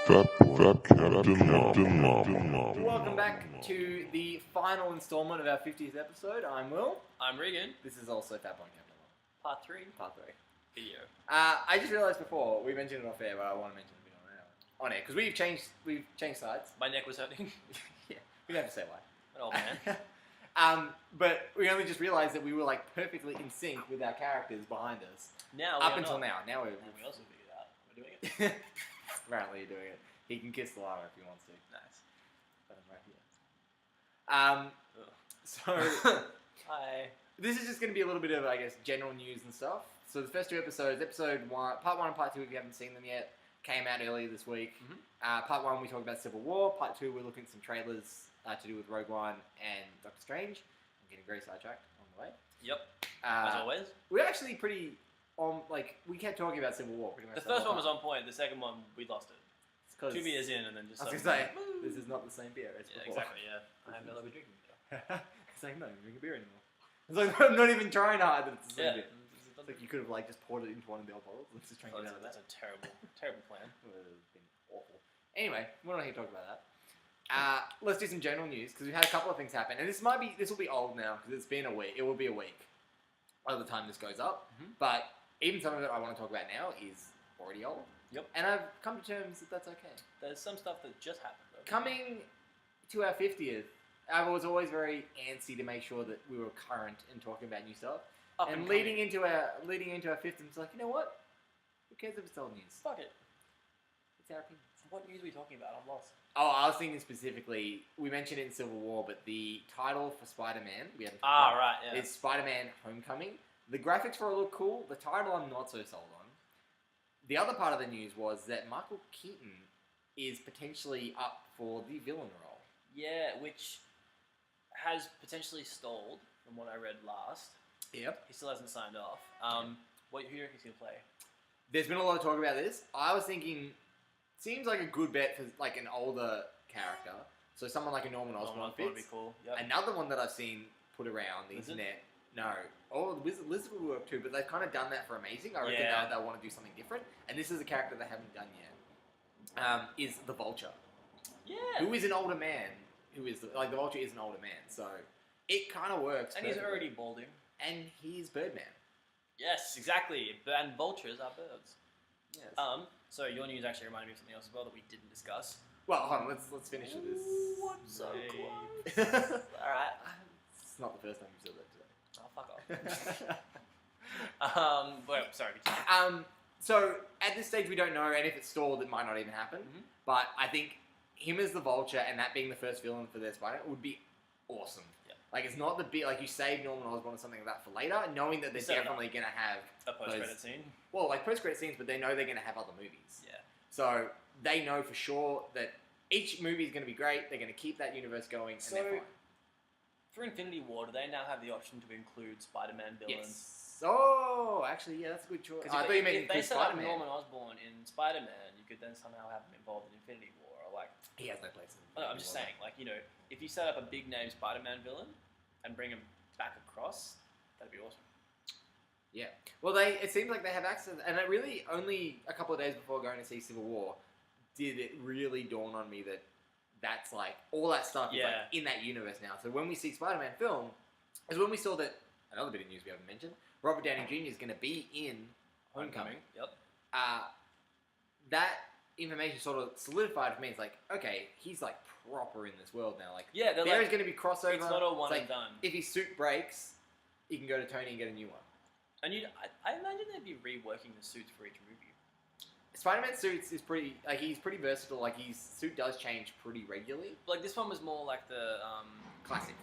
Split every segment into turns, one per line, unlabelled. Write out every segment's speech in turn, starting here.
Welcome back to the final installment of our 50th episode. I'm Will.
I'm Regan.
This is also Fat Boy Captain
Part 3.
Part 3.
Video.
I just realised before, we mentioned it off air, but I want to mention it on air. Because we've changed sides.
My neck was hurting.
Yeah, we don't have to say why.
An old man.
But we only just realised that we were like perfectly in sync with our characters behind us.
Now
Up until now. Now
we also figured out we're doing it.
Apparently you're doing it. He can kiss the llama if he wants to.
Nice.
But I'm right here. So
Hi.
this is just going to be a little bit of, I guess, general news and stuff. So the first two episodes, episode 1, part 1 and part 2, if you haven't seen them yet, came out earlier this week.
Mm-hmm.
Part 1 we talked about Civil War. Part 2 we're looking at some trailers to do with Rogue One and Doctor Strange. I'm getting very sidetracked on the way.
Yep. As always.
We're actually pretty on, we kept talking about Civil War pretty much.
The first one was on point. The second one, we lost it. 2 beers in and then just...
I was going to say, this is not the same beer as before.
Exactly, yeah. I have no love drinking beer.
It's like, no, you drink a beer anymore. It's like, I'm not even trying hard that it's the same beer. It's like you could have just poured it into one of the old bottles. Let's just drink it out of that.
That's a terrible, terrible plan.
It would have been awful. Anyway, we're not here to talk about that. Let's do some general news, because we've had a couple of things happen. And this will be old now, because it's been a week. It will be a week by the time this goes up.
Mm-hmm.
But even some of it I want to talk about now is already old.
Yep.
And I've come to terms that that's okay.
There's some stuff that just happened, though.
Coming to our 50th, I was always very antsy to make sure that we were current and talking about new stuff. And leading into our 50th, it's like, you know what? Who cares if it's old news?
Fuck it.
It's our opinion.
What news are we talking about? I'm lost.
Oh, I was thinking specifically, we mentioned it in Civil War, but the title for Spider-Man, we haven't talked about,
right, yeah.
is Spider-Man Homecoming. The graphics for it look cool. The title I'm not so sold on. The other part of the news was that Michael Keaton is potentially up for the villain role.
Yeah, which has potentially stalled from what I read last.
Yep.
He still hasn't signed off. Who do you reckon he's going to play?
There's been a lot of talk about this. I was thinking, seems like a good bet for like an older character. So someone like a Norman Osborn fits.
Would be cool. Yep.
Another one that I've seen put around the internet. No. Oh, Lizard would work too, but they've kind of done that for Amazing. I reckon they'll want to do something different. And this is a character they haven't done yet. Is the Vulture.
Yeah.
Who is an older man. The Vulture is an older man. So it kind of works.
And he's already balding.
And he's Birdman.
Yes, exactly. And vultures are birds.
Yes.
So your news actually reminded me of something else as well that we didn't discuss.
Well, hold on. Let's finish with this.
What? So close. Alright.
It's not the first time you've said that today.
Oh, fuck off. Well, sorry.
So at this stage we don't know, and if it's stalled, it might not even happen.
Mm-hmm.
But I think him as the Vulture and that being the first villain for their Spider would be awesome.
Yeah.
Like it's not the bit like you save Norman Osborn or something like that for later, knowing that they're definitely going to have
a post-credit scene.
Well, like post-credit scenes, but they know they're going to have other movies.
Yeah.
So they know for sure that each movie is going to be great. They're going to keep that universe going, and they're fine.
For Infinity War, do they now have the option to include Spider-Man villains?
Yes. Oh, actually, yeah, that's a good choice. I thought you meant
if they set up
Spider-Man.
Norman Osborn in Spider-Man, you could then somehow have him involved in Infinity War, or like.
He has no place in
I'm just saying, if you set up a big name Spider-Man villain and bring him back across, that'd be awesome.
Yeah. Well, it seems like they have access, and it really only a couple of days before going to see Civil War did it really dawn on me that that's like all that stuff is like in that universe now. So when we see Spider-Man film, is when we saw that another bit of news we haven't mentioned. Robert Downey Jr. is going to be in Homecoming.
Yep.
That information sort of solidified for me. It's like, okay, he's like proper in this world now. Like,
yeah,
there is going to be crossover.
It's not a one and done.
If his suit breaks, he can go to Tony and get a new one.
And I imagine they'd be reworking the suits for each movie.
Spider-Man suits is pretty, he's pretty versatile. Like, his suit does change pretty regularly.
Like, this one was more like the,
classic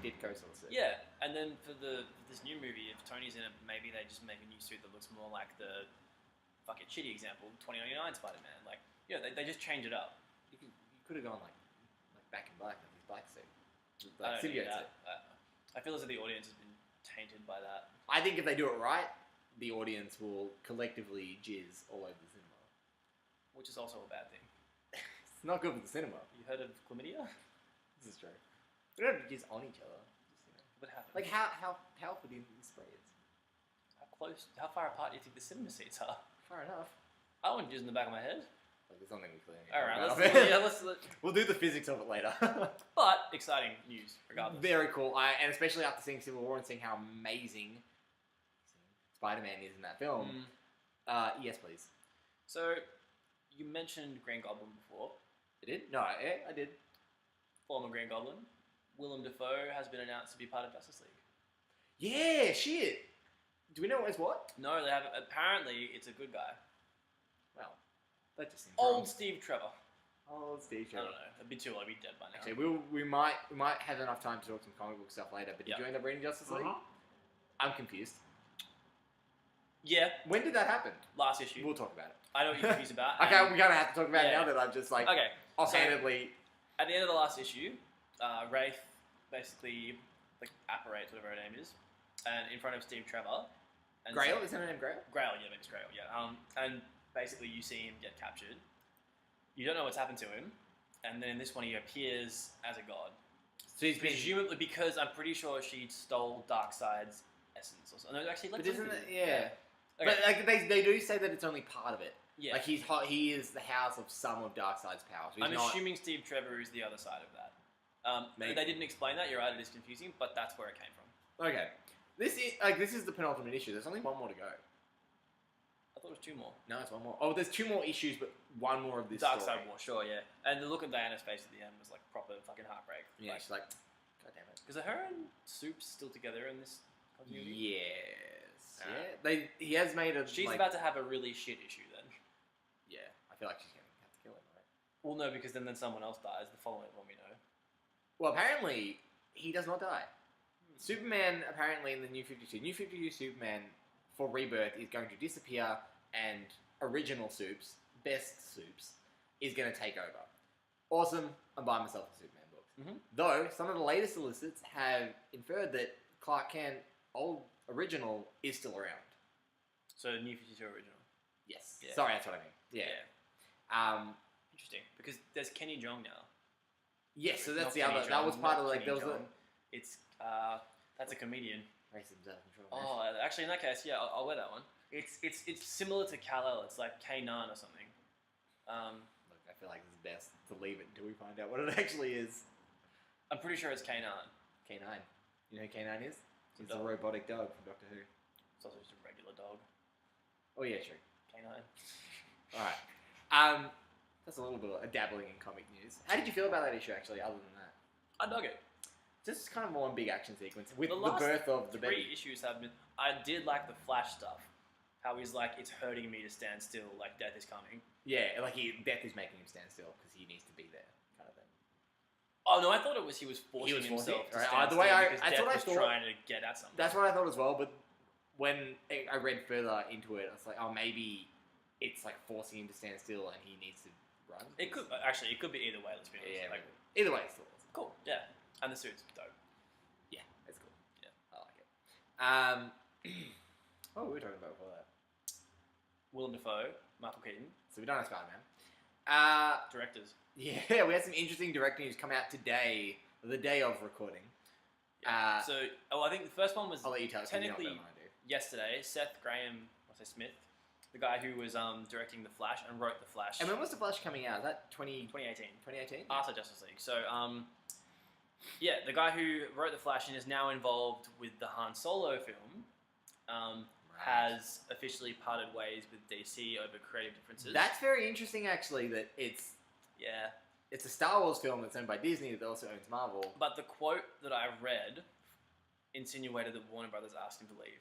Ditko sort of suit.
Yeah, and then for this new movie, if Tony's in it, maybe they just make a new suit that looks more like the fucking shitty example, 2099 Spider-Man. Like, they just change it up.
You could have gone like Back in Black, like his black suit.
Like
symbiote suit.
I feel as if the audience has been tainted by that.
I think if they do it right, the audience will collectively jizz all over the cinema.
Which is also a bad thing.
It's not good for the cinema.
You heard of chlamydia?
This is true. We don't have to jizz on each other.
What happened?
Like, how powerful do you think the spray is?
How far apart do you think the cinema seats are?
Far enough.
I wouldn't jizz in the back of my head.
Like, there's something we clearly need
All
to
right,
talk
let's,
about.
yeah, let's.
We'll do the physics of it later.
But exciting news, regardless.
Very cool. And especially after seeing Civil War and seeing how amazing Spider-Man is in that film. Yes, please.
So, you mentioned Green Goblin before.
I did? No, I did.
Former Green Goblin. Willem Dafoe has been announced to be part of Justice League.
Yeah, shit. Do we know it's what?
No, they haven't. Apparently, it's a good guy.
Well, that just seems
Old
wrong.
Steve Trevor.
Old Steve
I
Trevor.
don't know. It'd be too old. He'd be dead by now.
Actually, we might have enough time to talk some comic book stuff later. But did
Yeah.
you end up reading Justice League? I'm confused.
Yeah,
When did that happen?
last issue.
We'll talk about it.
I know what you're confused about.
Okay,
and-
we kind of have to talk about it
Yeah.
now that I'm just like
Okay.
offhandedly.
At the end of the last issue, Wraith basically like apparates, whatever her name is, and in front of Steve Trevor. And
Grail?
so-
Isn't her name Grail?
Grail, yeah, maybe it's Grail, yeah. And basically you see him get captured. You don't know what's happened to him, and then in this one he appears as a god.
So he's been.
Presumably because I'm pretty sure she stole Darkseid's essence or something. No, actually,
But
let's
isn't
look
it?
at
Yeah.
Okay.
But like they do say that it's only part of it.
Yeah.
Like he is the house of some of Darkseid's powers. So he's
I'm
not,
assuming Steve Trevor is the other side of that.
Maybe.
They didn't explain that. You're right. It is confusing, but that's where it came from.
Okay. This is the penultimate issue. There's only one more to go.
I thought it was two more.
No, it's one more. Oh, there's 2 more issues, but 1 more of this
Dark
story.
Side War, sure, yeah. And the look on Diana's face at the end was like proper fucking heartbreak.
Yeah, she's like, God damn it.
Because are her and Soup's still together in this continuity?
Yes.
Ah.
Yeah. He has made a.
She's
like,
about to have a really shit issue then.
Yeah. I feel like she's gonna have to kill him, right?
Well, no, because then someone else dies. The following one we know.
Well, apparently he does not die. Superman apparently in the New 52. New 52 Superman for Rebirth is going to disappear, and original Supes, best Supes, is going to take over. Awesome. I'm buying myself a Superman book.
Mhm.
Though some of the latest solicits have inferred that Clark Kent, old original, is still around.
So New 52 original.
Yes.
Yeah.
Sorry, that's what I mean. Yeah.
Interesting. Because there's Kenny Jong now.
Yes. So that's
Not
the
Kenny
other. That
Jong,
was part
not
of like there
Kenny
was a.
Jong. It's that's a comedian.
Racism's out of control. Man.
Oh, actually, in that case, yeah, I'll wear that one. It's similar to Kal-El. It's like K9 or something.
Look, I feel like it's best to leave it until we find out what it actually is.
I'm pretty sure it's K9.
K9. You know who K9 is? It's a
dog.
robotic dog from Doctor Who.
It's also just a regular dog.
Oh yeah, true.
K9.
Alright. That's a little bit of dabbling in comic news. How did you feel about that issue actually, other than that?
I dug it.
Just kind of more one big action sequence with
The
the,
last
birth of the
3
baby.
issues have been. I did like the Flash stuff. How he's like, it's hurting me to stand still, like death is coming.
Yeah, like death is making him stand still because he needs to be there, kind of thing.
Oh no, I thought it was he was forcing
was forcing
himself
it,
to
right?
stand
The way
still
I-
because
that's
death
what I
was
thought.
trying to get at something.
That's what I thought as well, but when I read further into it, I was like, oh, maybe it's like forcing him to stand still and he needs to run.
It could actually, it could be either way. Let's be honest.
Yeah,
Like,
either way, it's still awesome.
cool. Yeah, and the suit's dope.
Yeah, that's cool.
Yeah.
I like it. What were we talking about before that?
Willem Dafoe, Michael Keaton,
So we've done a Spider-Man.
directors.
Yeah, we had some interesting direct news come out today, the day of recording.
Yeah. So, I think the first one was
I'll let you tell us. 'cause you know what
technically
I want to do.
yesterday. Seth Graham, what's his Smith, the guy who was directing The Flash and wrote The Flash.
And when was the Flash coming out? Is that
2018.
2018?
After Justice League. So, yeah, the guy who wrote The Flash and is now involved with the Han Solo film has officially parted ways with DC over creative differences.
That's very interesting, actually. That it's a Star Wars film that's owned by Disney that also owns Marvel.
But the quote that I read insinuated that Warner Brothers asked him to leave.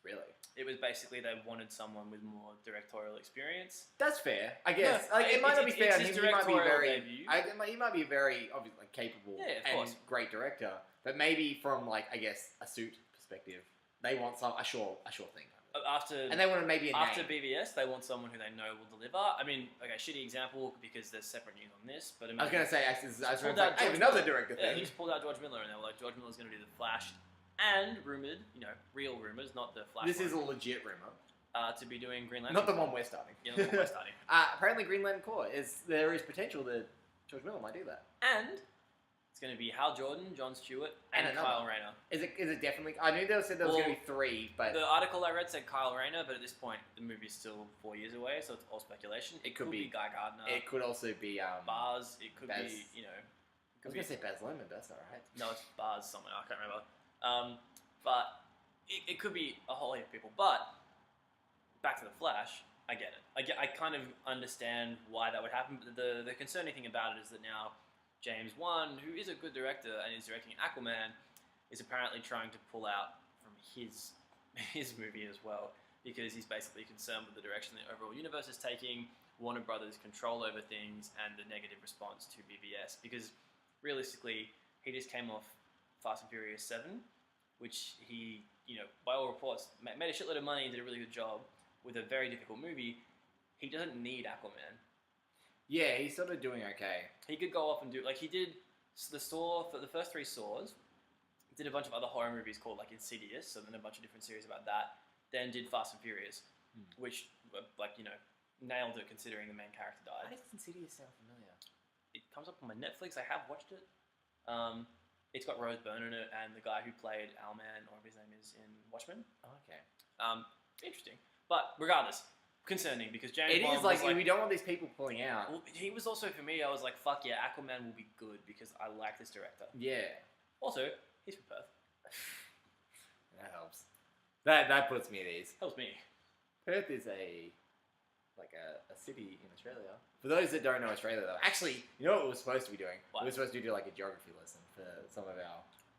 Really?
It was basically they wanted someone with more directorial experience.
That's fair, I guess.
Yeah,
like it might not be
it's
fair.
his
He might be
directorial
very.
debut.
He might be a very obviously like, capable
Yeah, of
and
course.
great director, but maybe from like I guess a suit perspective, they want a sure thing. And they want maybe a
After
name.
BVS, they want someone who they know will deliver. I mean, okay, shitty example because there's separate news on this, but
I was gonna say, I was
pulled
gonna
out
say, hey,
George
another
Miller.
director
Yeah,
thing.
he just pulled out George Miller, and they were like, George Miller's going to do The Flash, and rumoured, real rumours, not the Flash.
This
one,
is a legit rumor,
to be doing Green Lantern.
not the one we're starting.
Yeah, not the one we're starting.
Apparently, Green Lantern Corps there is potential that George Miller might do that.
And It's going to be Hal Jordan, Jon Stewart,
And
and
another.
Kyle Rayner.
Is it definitely? I knew they said there was going to be 3, but
The article I read said Kyle Rayner, but at this point, the movie's still 4 years away, so it's all speculation. It could be Guy Gardner.
it could also be
Bars. It could
Baz.
be, you know.
I was going to say Baz Luhrmann, but that's not right.
No, it's Bars somewhere. I can't remember. But it could be a whole heap of people. But back to the Flash. I get it. I kind of understand why that would happen. But the concerning thing about it is that now James Wan, who is a good director and is directing Aquaman, is apparently trying to pull out from his movie as well, because he's basically concerned with the direction the overall universe is taking, Warner Brothers' control over things, and the negative response to BVS. Because realistically, he just came off Fast and Furious 7, which he, you know, by all reports, made a shitload of money and did a really good job with a very difficult movie. He doesn't need Aquaman.
Yeah, he's sort of doing okay.
He could go off and do, like, he did the Saw, for the first 3 Saws, did a bunch of other horror movies called, like, Insidious, so then a bunch of different series about that, then did Fast and Furious, which, like, you know, nailed it considering the main character died.
Why does Insidious sound familiar?
It comes up on my Netflix, I have watched it. It's got Rose Byrne in it, and the guy who played Owlman, or whatever his name is, in Watchmen.
Oh, okay.
Interesting. But regardless, concerning, because James
It
Wan
is like,
was
we don't want these people pulling out.
Well, he was also, for me, I was like, fuck yeah, Aquaman will be good because I like this director.
Yeah.
Also, he's from Perth.
That helps. That puts me at ease.
Helps me.
Perth is a city in Australia. For those that don't know Australia, though, actually, you know what we were supposed to be doing?
What?
We were supposed to do like a geography lesson for some of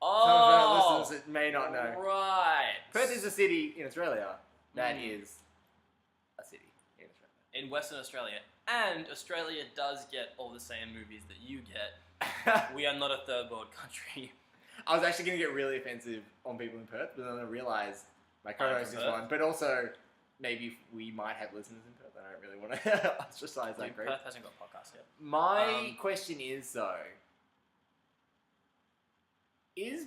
our listeners that may not know.
Right.
Perth is a city in Australia. That is a city in Australia.
In Western Australia. And Australia does get all the same movies that you get. We are not a third world country.
I was actually going to get really offensive on people in Perth, but then I realised my co-host is
Perth?
one. But also, maybe we might have listeners in Perth. I don't really want to ostracize that group.
Perth hasn't got podcasts yet.
My question is, though, is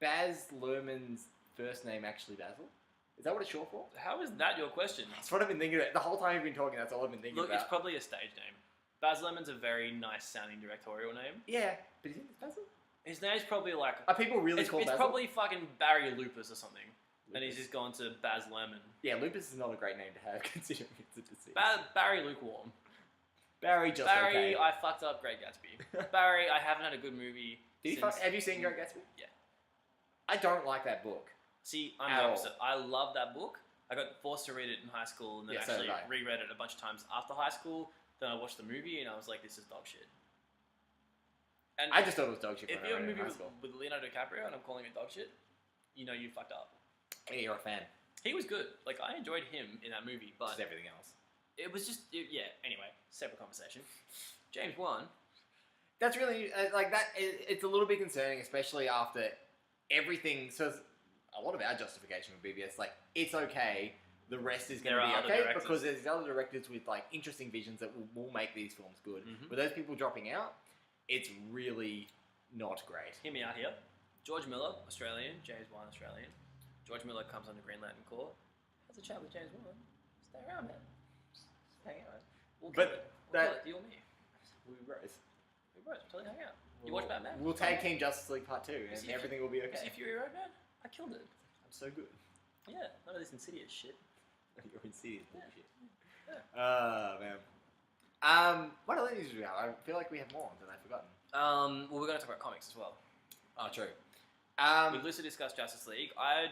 Baz Luhrmann's first name actually Basil? Is that what it's short for?
How is that your question?
That's what I've been thinking about. The whole time you've been talking, that's all I've been thinking
Look,
about.
it's probably a stage name. Baz Luhrmann's a very nice sounding directorial name.
Yeah, but is it Basil?
His name's probably like...
Are people really called
It's
Basil?
probably fucking Barry Lupus or something.
Lupus.
And he's just gone to Baz Luhrmann.
Yeah, Lupus is not a great name to have, considering it's a disease.
Barry Lukewarm.
Barry just
Barry,
okay.
I fucked up Great Gatsby. Barry, I haven't had a good movie
Have you seen Great Gatsby?
Yeah.
I don't like that book.
See, I'm
At
the
all.
opposite. I love that book. I got forced to read it in high school and then
Yeah, so
actually
did I.
reread it a bunch of times after high school. Then I watched the movie and I was like, this is dog shit. And
I just thought it was dog shit
if
when
you
I
have a
read it in
movie
high school.
with Leonardo DiCaprio and I'm calling it dog shit, you know you fucked up.
Yeah, you're a fan.
He was good. Like, I enjoyed him in that movie, but
Just everything else.
it was just, yeah, anyway, separate conversation. James Wan.
That's really, it's a little bit concerning, especially after everything. So a lot of our justification with BBS, like, it's okay. The rest is going to
There
be
are other
okay
directors.
because there's other directors with like interesting visions that will make these films good.
Mhm.
With those people dropping out, it's really not great.
Hear me out here. George Miller, Australian. James Wan, Australian. George Miller comes onto Green Lantern Corps. Has a chat with James Wan. Stay around, man. Just hang out. We'll
But
kill it. We'll
that-
kill it, you or me.
We rose.
We both totally hang out. You watch Batman?
We'll tag Team Justice League Part 2 and
see
everything will be
You
okay.
see Fury Road, man? I killed it.
I'm so good.
Yeah, none of this Insidious shit.
You're in serious bullshit.
Yeah.
Man. What other news do we have? I feel like we have more than I've forgotten.
Well, we're going to talk about comics as well.
Oh, true.
We loosely discussed Justice League. I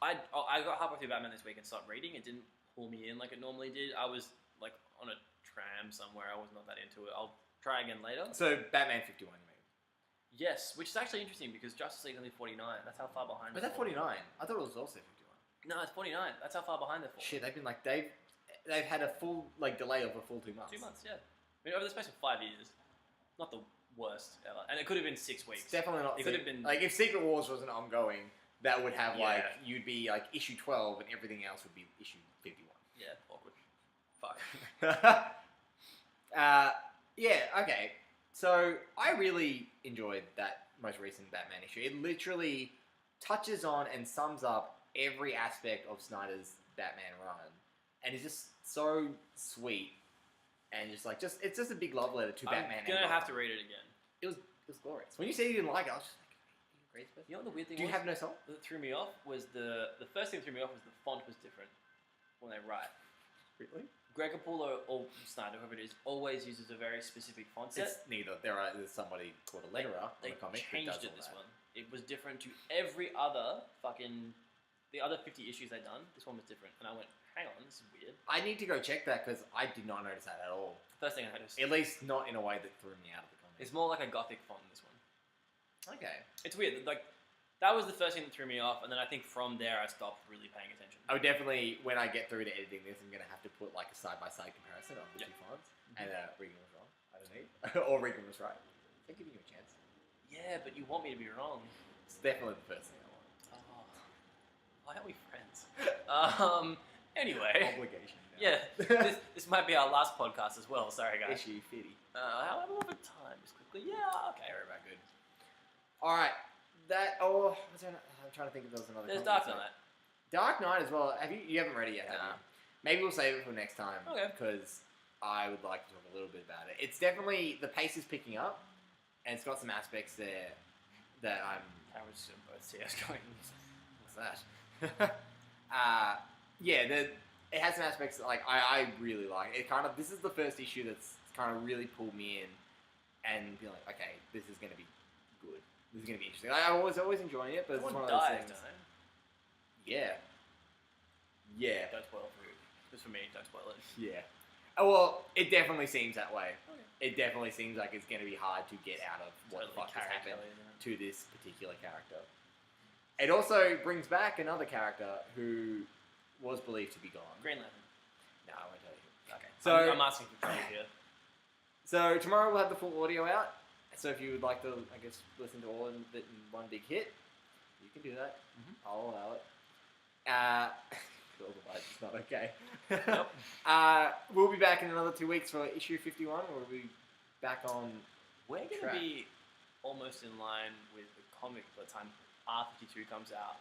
got halfway through Batman this week and stopped reading. It didn't pull me in like it normally did. I was like on a tram somewhere. I was not that into it. I'll try again later.
So, Batman 51, you mean?
Yes, which is actually interesting because Justice League only 49. That's how far behind.
Was that 49? I thought it was also 51.
No, it's 49. That's how far behind they're for.
Shit, they've been like, they've had a full, like, delay of a full 2 months.
2 months, yeah. I mean, over the space of 5 years. Not the worst ever. And it could have been 6 weeks.
It's definitely not.
It could have been...
Like, if Secret Wars wasn't ongoing, that would have,
Yeah.
like, you'd be, like, issue 12 and everything else would be issue 51.
Yeah, awkward. Fuck.
Yeah, okay. So, I really enjoyed that most recent Batman issue. It literally touches on and sums up every aspect of Snyder's Batman run. And it's just so sweet. And just like, it's just a big love letter to Batman.
I'm gonna have to read it again.
It was glorious. When you said you didn't like it, I was just like, are you a crazy person?
You know what the weird thing
Do you
was?
have no soul?
That threw me off was the first thing that threw me off was the font was different when they write.
Really?
Greg Capullo or Snyder, whoever it is, always uses a very specific font set.
It's neither. There's somebody called a letterer on
They
the comic who
changed
does
it
all
this
that.
one. It was different to every other the other 50 issues they'd done. This one was different, and I went, hang on, this is weird.
I need to go check that because I did not notice that at all.
First thing I noticed.
At least not in a way that threw me out of the comic.
It's more like a gothic font in this one.
Okay.
It's weird. Like, that was the first thing that threw me off, and then I think from there I stopped really paying attention.
I would definitely, when I get through to editing this, I'm going to have to put like a side-by-side comparison of the two fonts. And Regan was wrong. I don't need. Or Regan was right. I'm giving you a chance.
Yeah, but you want me to be wrong.
It's definitely the first thing I want.
Oh. Why are we friends? Anyway.
Obligation.
Yeah, this might be our last podcast as well. Sorry, guys.
Issue 50.
How have a little bit of time, just quickly. Yeah, okay.
Very, very good. All right. I'm trying to think if there was another.
There's Dark Knight.
Dark Knight as well. You haven't read it yet, have
Nah.
you? Maybe we'll save it for next time.
Okay.
Because I would like to talk a little bit about it. It's definitely, the pace is picking up, and it's got some aspects there that I'm...
I was both see us going.
What's that? It has some aspects that, like, I really like. It kind of, this is the first issue that's kind of really pulled me in and be like, okay, this is going to be good. This is going to be interesting. I was always enjoying it, but it's one of those things.
Don't they?
Yeah. Yeah.
Don't spoil it. Just for me, don't spoil it.
Yeah. Oh, well, it definitely seems that way.
Okay.
It definitely seems like it's going to be hard to get out of what the fuck has happened
Kelly,
to this particular character. It also brings back another character who was believed to be gone.
Green Lantern.
No, I won't tell you.
Okay.
So-
I'm asking for trouble here.
So tomorrow we'll have the full audio out. So if you would like to, I guess, listen to all of it in one big hit, you can do that.
Mhm.
I'll allow it. Otherwise it's not okay.
Nope.
We'll be back in another 2 weeks for issue 51. We'll be back on.
We're going to
Track.
be almost in line with the comic by the time R52 comes out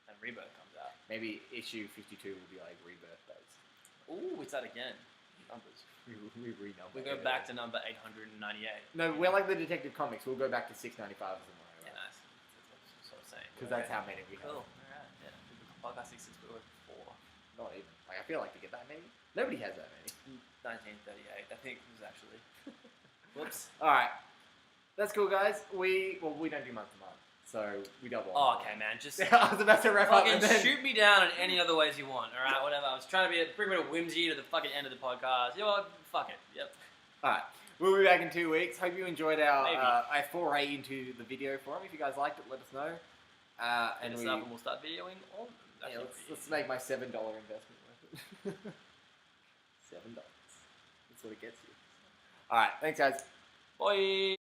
and Rebirth comes out.
Maybe issue 52 will be like rebirth based.
Ooh, it's that again. Numbers.
We renumber.
We go back to number 898.
No, we're like the Detective Comics. We'll go back to 695 or something like
Yeah,
that.
nice. That's what I'm saying.
Because that's how many we have.
Cool. Alright, yeah. Podcast 6 we were 4.
Not even. Like, I feel like to get that many. Nobody has that many.
1938, I think it was actually. Whoops.
Alright. That's cool, guys. We don't do month to month. So we double.
Oh, okay, man. Just
I was about to wrap up.
fucking
And then...
shoot me down in any other ways you want. Alright, whatever. I was trying to bring a bit of whimsy to the fucking end of the podcast. You know what? Fuck it. Yep.
Alright. We'll be back in 2 weeks. Hope you enjoyed our
Maybe.
foray into the video forum. If you guys liked it, let us know.
And we'll start videoing on.
Yeah, let's make my $7 investment worth it. $7. That's what it gets you. Alright, thanks guys.
Bye.